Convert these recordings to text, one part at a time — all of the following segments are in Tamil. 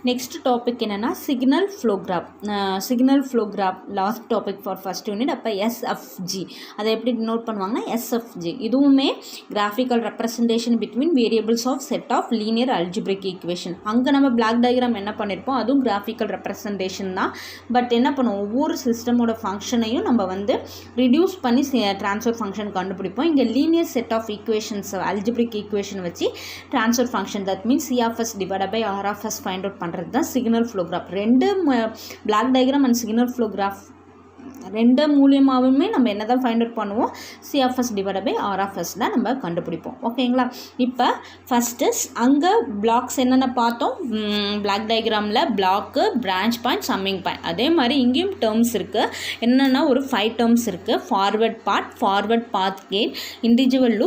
நெக்ஸ்ட் டாபிக் என்னென்னா signal flow graph last topic for first unit. அப்போ எஸ்எஃப்ஜி அதை எப்படி நோட் பண்ணுவாங்கன்னா எஸ்எஃப்ஜி இதுவுமே graphical representation between variables of set of linear algebraic equation. அங்கே நம்ம பிளாக் டயக்ராம் என்ன பண்ணியிருப்போம், அதுவும் கிராஃபிக்கல் ரெப்ரசன்டேஷன் தான். பட் என்ன பண்ணுவோம், ஒவ்வொரு சிஸ்டமோட ஃபங்க்ஷனையும் நம்ம வந்து ரிடியூஸ் பண்ணி ட்ரான்ஸ்ஃபர் ஃபங்க்ஷன் கண்டுபிடிப்போம். இங்கே linear set of equations algebraic equation வச்சு transfer function that means CFS divided by RFS find out பண்ணுறது தான் சிக்னல் ஃப்ளோ கிராஃப். ரெண்டு block diagram and signal flow graph ரெண்டு மூலியமாகவுமே நம்ம என்ன தான் ஃபைண்ட் அவுட் பண்ணுவோம், சிஎஃப்எஸ் டிவைடட் பை ஆர்எஃப்எஸ் தான் நம்ம கண்டுபிடிப்போம். ஓகேங்களா. இப்போ ஃபஸ்ட்டு அங்கே பிளாக்ஸ் என்னென்ன பார்த்தோம், பிளாக் டயக்ராமில் block, branch point, summing point. அதே மாதிரி இங்கேயும் டேர்ம்ஸ் இருக்குது. என்னென்னா ஒரு 5 டேர்ம்ஸ் இருக்குது. Forward path gain, individual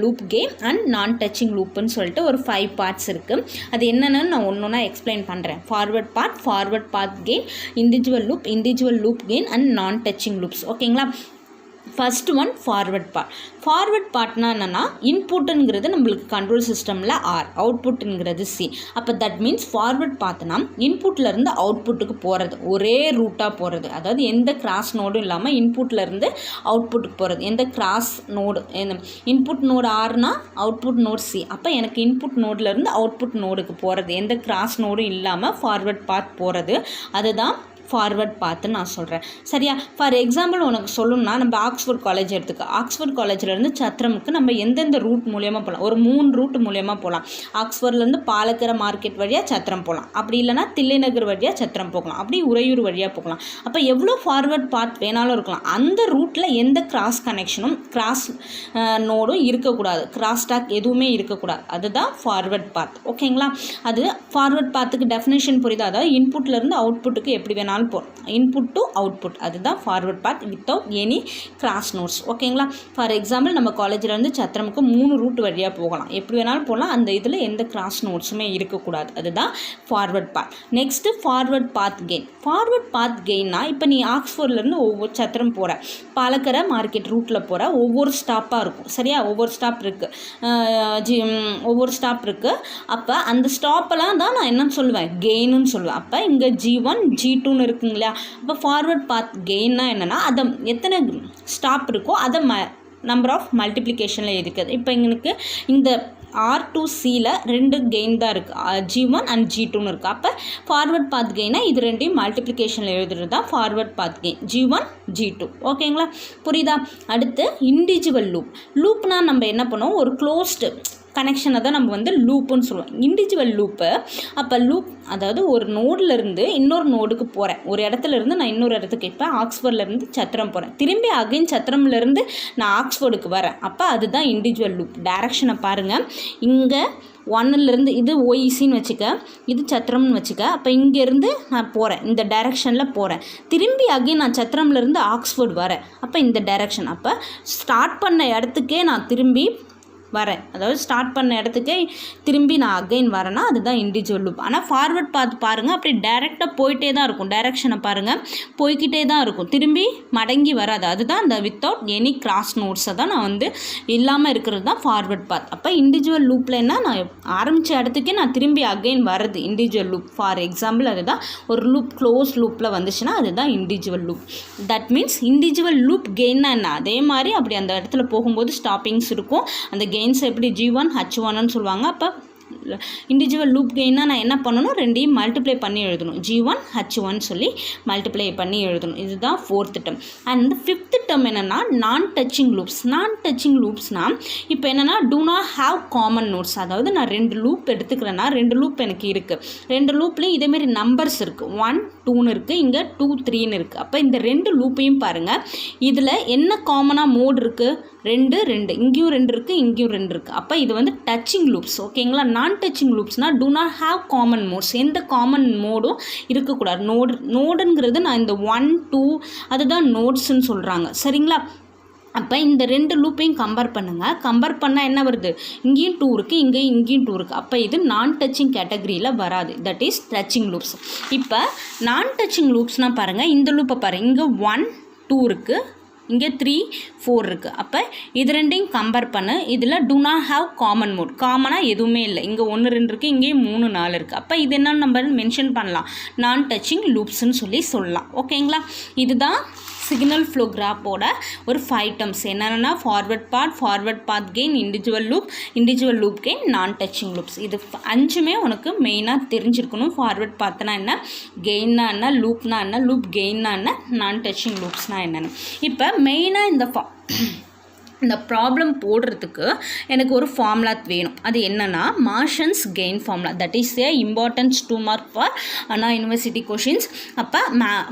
loop gain and non touching லூப்புன்னு சொல்லிட்டு ஒரு 5 பார்ட்ஸ் இருக்குது. அது என்னென்னு நான் ஒன்று எக்ஸ்பிளைன் பண்ணுறேன். Forward path gain, individual loop gain and non touching loops. ஓகேங்களா. ஃபர்ஸ்ட் ஒன் ஃபார்வர்ட் பார்ட்னா என்னென்னா இன்புட்டுங்கிறது நம்மளுக்கு கண்ட்ரோல் சிஸ்டமில் ஆர், அவுட்புட்டுங்கிறது சி. அப்போ தட் மீன்ஸ் ஃபார்வர்ட் பார்த்தோன்னா இன்புட்லேருந்து அவுட்புட்டுக்கு போகிறது, ஒரே ரூட்டாக போகிறது. அதாவது எந்த கிராஸ் நோடும் இல்லாமல் இன்புட்லேருந்து அவுட்புட்டுக்கு போகிறது. எந்த கிராஸ் நோடு, இன்புட் நோடு ஆர்னா அவுட்புட் நோடு சி. அப்போ எனக்கு இன்புட் நோட்லேருந்து அவுட்புட் நோடுக்கு போகிறது, எந்த கிராஸ் நோடும் இல்லாமல் ஃபார்வர்ட் பாத் போகிறது, அதுதான் ஃபார்வர்ட் பார்த்து நான் சொல்கிறேன். சரியா. ஃபார் எக்ஸாம்பிள் உனக்கு சொல்லணும்னா நம்ம ஆக்ஸ்ஃபோர்ட் காலேஜ் எடுத்துக்க. ஆக்ஸ்ஃபோர்ட் காலேஜ்லேருந்து சத்திரமுக்கு நம்ம எந்தெந்த ரூட் மூலியமாக போகலாம், ஒரு 3 ரூட் மூலியமாக போகலாம். ஆக்ஸ்ஃபோர்ட்லேருந்து பாலக்கரை மார்க்கெட் வழியாக சத்திரம் போகலாம், அப்படி இல்லைனா தில்லைநகர் வழியாக சத்திரம் போகலாம், அப்படி உறையூர் வழியாக போகலாம். அப்போ எவ்வளோ ஃபார்வர்ட் பாத் வேணாலும் இருக்கலாம். அந்த ரூட்டில் எந்த கிராஸ் கனெக்ஷனும் கிராஸ் நோடும் இருக்கக்கூடாது, கிராஸ் டாக் எதுவுமே இருக்கக்கூடாது. அதுதான் ஃபார்வர்ட் பாத். ஓகேங்களா. அது ஃபார்வர்ட் பாத்துக்கு டெஃபினேஷன் புரியுதா, அதாவது இன்புட்லேருந்து அவுட்புட்டுக்கு எப்படி வேணாலும் இன்புட் டு அவுட்புட், அதுதான் ஃபார்வர்ட் பாத் வித்தவுட் எனி கிராஸ் நோட்ஸ். ஓகேங்களா. ஃபார் எக்ஸாம்பிள் நம்ம காலேஜில் இருந்து சத்திரமுக்கு 3 ரூட் வழியாக போகலாம், எப்படி வேணாலும் போகலாம். அந்த இதில் எந்த கிராஸ் நோட்ஸுமே இருக்கக்கூடாது, அதுதான் ஃபார்வர்ட் பாத். நெக்ஸ்ட்டு ஃபார்வர்ட் பாத் கெயின்னா இப்போ நீ ஆக்ஸ்ஃபோர்ட்லேருந்து ஒவ்வொரு சத்திரம் போகிற, பாலக்கரை மார்க்கெட் ரூட்டில் போகிற, ஒவ்வொரு ஸ்டாப்பாக இருக்கும். சரியா. ஒவ்வொரு ஸ்டாப் இருக்குது. அப்போ அந்த ஸ்டாப்பெல்லாம் தான் நான் என்ன சொல்லுவேன், கெயின்னு சொல்லுவேன். அப்போ இங்கே G1 G2 இருக்குங்களா. அப்போ ஃபார்வர்ட் பாத் கெயின்னா என்னென்னா அதை எத்தனை ஸ்டாப் இருக்கோ அதை நம்பர் ஆஃப் மல்டிப்ளிகேஷனில் இருக்குது. இப்போ எங்களுக்கு இந்த R2Cயில் 2 கெயின் தான் இருக்குது, G1 அண்ட் G2ன்னு இருக்குது. அப்போ ஃபார்வர்ட் பாத் கெயினா இது ரெண்டையும் மல்டிப்ளிகேஷனில் எழுதுறது தான் forward path gain, G1 G2. ஓகேங்களா. புரியுதா. அடுத்து இண்டிவிஜுவல் லூப்னால் நம்ம என்ன பண்ணுவோம், ஒரு க்ளோஸ்டு கனெக்ஷனை தான் நம்ம வந்து லூப்புன்னு சொல்லுவோம். Individual loop. அப்போ லூப் அதாவது ஒரு நோட்லேருந்து இன்னொரு நோடுக்கு போகிறேன், ஒரு இடத்துலேருந்து நான் இன்னொரு இடத்துக்கு, இப்போ ஆக்ஸ்ஃபோர்ட்லேருந்து சத்திரம் போகிறேன், திரும்பி அகைன் சத்திரம்லேருந்து நான் ஆக்ஸ்ஃபோர்டுக்கு வரேன். அப்போ அதுதான் இண்டிவிஜுவல் லூப். டைரக்ஷனை பாருங்கள். இங்கே 1லேருந்து இது OECன்னு வச்சுக்க, இது சத்திரம்னு வச்சுக்க. அப்போ இங்கேருந்து நான் போகிறேன், இந்த டைரக்ஷனில் போகிறேன், திரும்பி அகைன் நான் சத்திரம்லேருந்து ஆக்ஸ்ஃபோர்ட் வரேன். அப்போ இந்த டைரக்ஷன். அப்போ ஸ்டார்ட் பண்ண இடத்துக்கே நான் திரும்பி வரேன், அதாவது ஸ்டார்ட் பண்ண இடத்துக்கே திரும்பி நான் அகைன் வரேன்னா அதுதான் இண்டிவிஜுவல் லூப். ஆனால் ஃபார்வர்ட் பார்த்து பாருங்கள், அப்படி டைரெக்டாக போயிட்டே தான் இருக்கும். டைரக்ஷனை பாருங்கள், போய்கிட்டே தான் இருக்கும், திரும்பி மடங்கி வராது. அதுதான் அந்த வித்தவுட் எனி கிராஸ் நோட்ஸை தான் நான் வந்து இல்லாமல் இருக்கிறது தான் ஃபார்வர்ட் பாத். அப்போ இண்டிவிஜுவல் லூப்பில் என்ன, நான் ஆரம்பித்த இடத்துக்கே நான் திரும்பி அகைன் வர்றது இண்டிவிஜுவல் லூப். ஃபார் எக்ஸாம்பிள் அதுதான் ஒரு லூப் க்ளோஸ் லூப்பில் வந்துச்சுன்னா அதுதான் individual loop. That means individual loop கெயின்னா என்ன, அதே மாதிரி அப்படி அந்த இடத்துல போகும்போது ஸ்டாப்பிங்ஸ் இருக்கும். அந்த கெயின்ஸ் எப்படி G1 H1ன்னு சொல்லுவாங்க. அப்போ இண்டிவிஜுவல் லூப் கெயின்னா நான் என்ன பண்ணணும், ரெண்டையும் மல்டிப்ளை பண்ணி எழுதணும், G1 H1 சொல்லி மல்டிப்ளை பண்ணி எழுதணும். இதுதான் 4th term. And 5th term என்னென்னா நான் டச்சிங் லூப்ஸ்னால் இப்போ என்னென்னா do not have common nodes. அதாவது நான் 2 லூப் எடுத்துக்கிறேன்னா 2 லூப் எனக்கு இருக்குது, 2 லூப்லேயும் இதேமாரி நம்பர்ஸ் இருக்குது, 1 2ன்னு இருக்குது, இங்கே 2 3ன்னு இருக்குது. அப்போ இந்த 2 லூப்பையும் பாருங்கள், இதில் என்ன காமனாக மோட் இருக்குது, 2 இங்கேயும் 2 இருக்குது, இங்கேயும் 2 இருக்குது. அப்போ இது வந்து டச்சிங் லூப்ஸ். ஓகேங்களா. நான் டச்சிங் லூப்ஸ்னால் do not have common nodes, எந்த காமன் மோடும் இருக்கக்கூடாது. நோடுங்கிறது நான் இந்த 1 2 அதுதான் நோட்ஸ்ன்னு சொல்கிறாங்க. சரிங்களா. அப்போ இந்த 2 லூப்பையும் கம்பேர் பண்ணுங்கள். கம்பேர் பண்ணால் என்ன வருது, இங்கேயும் 2 இருக்குது, இங்கேயும் 2 இருக்குது. அப்போ இது நான் டச்சிங் கேட்டகரியில் வராது, தட் இஸ் டச்சிங் லூப்ஸ். இப்போ நான் டச்சிங் லூப்ஸ்னால் பாருங்கள், இந்த லூப்பை பாருங்கள், இங்கே 1 2 இருக்குது, இங்கே 3 4 இருக்குது. அப்போ இது ரெண்டையும் கம்பேர் பண்ணு. இதில் do not have common mode. காமனாக எதுவுமே இல்லை. இங்கே 1 2 இருக்குது, இங்கேயும் 3 4 இருக்குது. அப்போ இது என்னன்னு நம்ம மென்ஷன் பண்ணலாம், நான் டச்சிங் லூப்ஸ்ன்னு சொல்லலாம். ஓகேங்களா, இதுதான் சிக்னல் ஃப்ளோ கிராஃபோட ஒரு 5 டேர்ம்ஸ். என்னென்னா forward path gain, individual loop gain, நான் டச்சிங் லூப்ஸ். இது 5மே உனக்கு மெயினாக தெரிஞ்சிருக்கணும். ஃபார்வர்ட் பாத்னா என்ன, கெயின்னா என்ன, லூப்னா என்ன, லூப் கெயின்னா என்ன, நான் டச்சிங் லூப்ஸ்னால் என்னென்னு. இப்போ மெயினாக இந்த ப்ராப்ளம் போடுறதுக்கு எனக்கு ஒரு ஃபார்முலா வேணும். அது என்னென்னா Mason's gain formula. That is a importance 2 mark for Anna University questions. அப்போ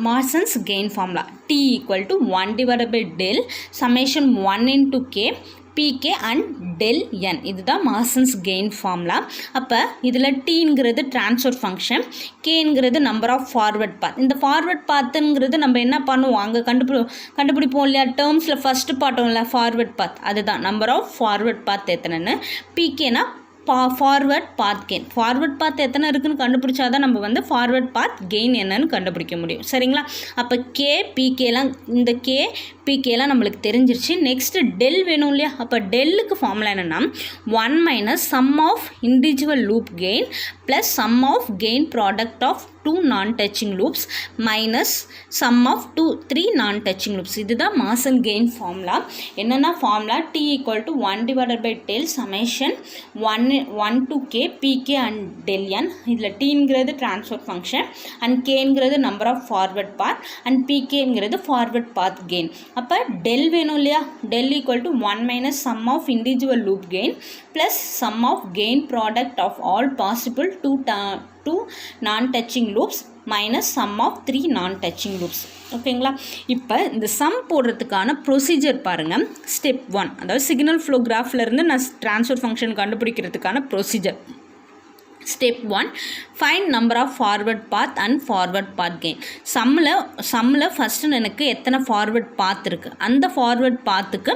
Mason's gain formula T = 1/del summation 1 into K pk and del n. இதுதான் மார்சன்ஸ் கெயின் ஃபார்முலா. அப்போ இதில் டீங்கிறது ட்ரான்ஸ்ஃபர் ஃபங்க்ஷன், கேங்கிறது நம்பர் ஆஃப் ஃபார்வர்ட் பாத். இந்த ஃபார்வர்ட் பாத்துங்கிறது நம்ம என்ன பண்ணுவோம், அங்கே கண்டுபிடிப்போம் இல்லையா, டேர்ம்ஸில் ஃபஸ்ட்டு பார்த்தோம் இல்லை ஃபார்வர்ட் பாத், அதுதான் நம்பர் ஆஃப் ஃபார்வர்ட் பாத் எத்தனைன்னு. பிகேனா forward path gain. Forward path எத்தனை இருக்குதுன்னு கண்டுபிடிச்சா தான் நம்ம வந்து ஃபார்வர்ட் பாத் கெயின் என்னன்னு கண்டுபிடிக்க முடியும். சரிங்களா, அப்போ கே பிகேலாம், இந்த கே பிகேலாம் நம்மளுக்கு தெரிஞ்சிருச்சு. நெக்ஸ்ட்டு டெல் வேணும் இல்லையா. அப்போ டெல்லுக்கு ஃபார்முலா என்னென்னா 1 - sum of individual loop gain plus sum of gain product of 2 non touching loops minus sum of 3 non touching loops. இதுதான் மார்சன் கெயின் ஃபார்முலா. என்னென்னா formula T = 1/del summation 1 to K pk and del n. இதில் டீங்கிறது ட்ரான்ஸ்ஃபர் ஃபங்க்ஷன் அண்ட் கேங்கிறது number of forward path and பிகேங்கிறது ஃபார்வர்ட் பாத் கெயின். அப்போ டெல் வேணும் இல்லையா. Del = 1 - sum of individual loop gain plus sum of gain product of all possible 2 non touching loops minus sum of 3 non touching loops. ஓகேங்களா, இப்போ இந்த சம் போடுறதுக்கான ப்ரொசீஜர் பாருங்கள். ஸ்டெப் 1, அதாவது சிக்னல் ஃப்ளோ கிராஃப்லேருந்து நான் ட்ரான்ஸ்ஃபர் ஃபங்க்ஷன் கண்டுபிடிக்கிறதுக்கான procedure. Step 1, find number of forward path and forward path gain. சம்மில் ஃபஸ்ட்டு எனக்கு எத்தனை ஃபார்வர்ட் பாத் இருக்குது, அந்த ஃபார்வர்ட் பாத்துக்கு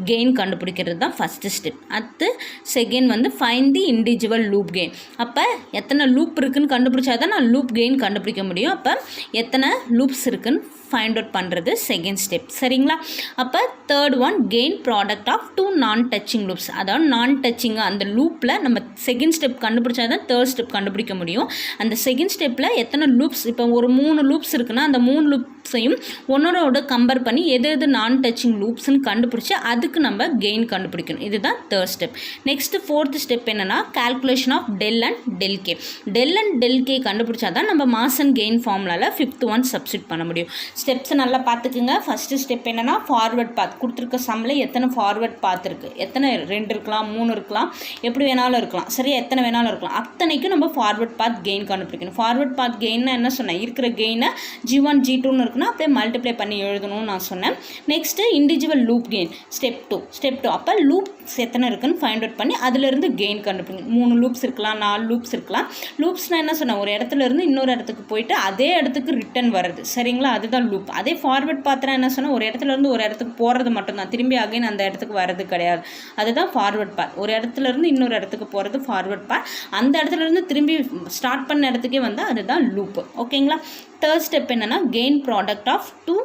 கெயின் கண்டுபிடிக்கிறது தான் ஃபஸ்ட்டு ஸ்டெப். அடுத்து செகண்ட் வந்து find the individual loop gain. அப்போ எத்தனை லூப் இருக்குதுன்னு கண்டுபிடிச்சா தான் நான் லூப் கெயின் கண்டுபிடிக்க முடியும். அப்போ எத்தனை லூப்ஸ் இருக்குதுன்னு ஃபைண்ட் அவுட் பண்ணுறது செகண்ட் ஸ்டெப். சரிங்களா, அப்போ third one gain product of 2 non touching loops. அதாவது நான் டச்சிங்காக அந்த லூப்பில் நம்ம செகண்ட் ஸ்டெப் கண்டுபிடிச்சா தான் தேர்ட் ஸ்டெப் கண்டுபிடிக்க முடியும். அந்த செகண்ட் ஸ்டெப்பில் எத்தனை லூப்ஸ், இப்போ ஒரு 3 லூப்ஸ் இருக்குன்னா அந்த 3 லூப்ஸையும் ஒன்னோட கம்பேர் பண்ணி எது நான் டச்சிங் லூப்ஸ்ன்னு கண்டுபிடிச்சி அதுக்கு நம்ம கெயின் கண்டுபிடிக்கணும். இதுதான் third step. Next fourth step என்னென்னா calculation of del and del K. Del and del K கண்டுபிடிச்சா தான் நம்ம மார்சன் கெயின் ஃபார்முலாவில் 5th ஒன் சப்ஸ்டிட் பண்ண முடியும். ஸ்டெப்ஸை நல்லா பார்த்துக்குங்க. ஃபஸ்ட்டு ஸ்டெப் என்னென்னா ஃபார்வர்ட் பாத். கொடுத்துருக்க சம்மில் எத்தனை ஃபார்வர்ட் பாத் இருக்குது, எத்தனை 2 இருக்கலாம், 3 இருக்கலாம், எப்படி வேணாலும் இருக்கலாம். சரியா, எத்தனை வேணாலும் இருக்கலாம். அத்தனைக்கும் நம்ம ஃபார்வர்ட் பாத் கெயின் கண்டுபிடிக்கணும். ஃபார்வர்ட் பாத் கெயின்னா என்ன சொன்னேன், இருக்கிற கெயினை G1 G2ன்னு இருக்குன்னா அப்படியே மல்டிப்ளை பண்ணி எழுதணும்னு நான் சொன்னேன். Next individual loop gain step 2. அப்போ லூப்ஸ் எத்தனை இருக்குன்னு ஃபைண்ட் அவுட் பண்ணி அதிலிருந்து கெயின் கண்டுபிடிக்கணும். 3 லூப்ஸ் இருக்கலாம், 4 லூப்ஸ் இருக்கலாம். லூப்ஸ்னால் என்ன சொன்னேன், ஒரு இடத்துல இருந்து இன்னொரு இடத்துக்கு போயிட்டு அதே இடத்துக்கு ரிட்டர்ன் வருது. சரிங்களா, அதுதான் லூப். அதே ஃபார்வர்ட் பாத்னா என்ன சொன்னால் ஒரு இடத்துல இருந்து ஒரு இடத்துக்கு போகிறது மட்டும்தான், திரும்பி அகைன் அந்த இடத்துக்கு வர்றது கிடையாது. அதுதான் ஃபார்வர்ட் பாத். ஒரு இடத்துல இருந்து இன்னொரு இடத்துக்கு போகிறது ஃபார்வர்ட் பாத். அந்த இடத்துல இருந்து திரும்பி ஸ்டார்ட் பண்ண இடத்துக்கே வந்தால் அதுதான் லூப். ஓகேங்களா, தேர்ட் ஸ்டெப் என்னென்னா gain product of 2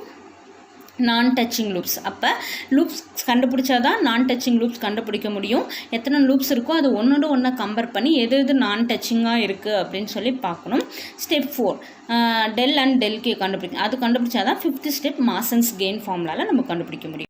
non touching loops. அப்போ லூப்ஸ் கண்டுபிடிச்சா தான் நான் டச்சிங் லூப்ஸ் கண்டுபிடிக்க முடியும். எத்தனை லூப்ஸ் இருக்கோ அது ஒன்றோட ஒன்றா கம்பேர் பண்ணி எது நான் டச்சிங்காக இருக்குது அப்படின்னு சொல்லி பார்க்கணும். Step 4 del and del K கண்டுபிடிக்கணும். அது கண்டுபிடிச்சா தான் 5th ஸ்டெப் மார்சன்ஸ் கெயின் ஃபார்முலாவில் நம்ம கண்டுபிடிக்க முடியும்.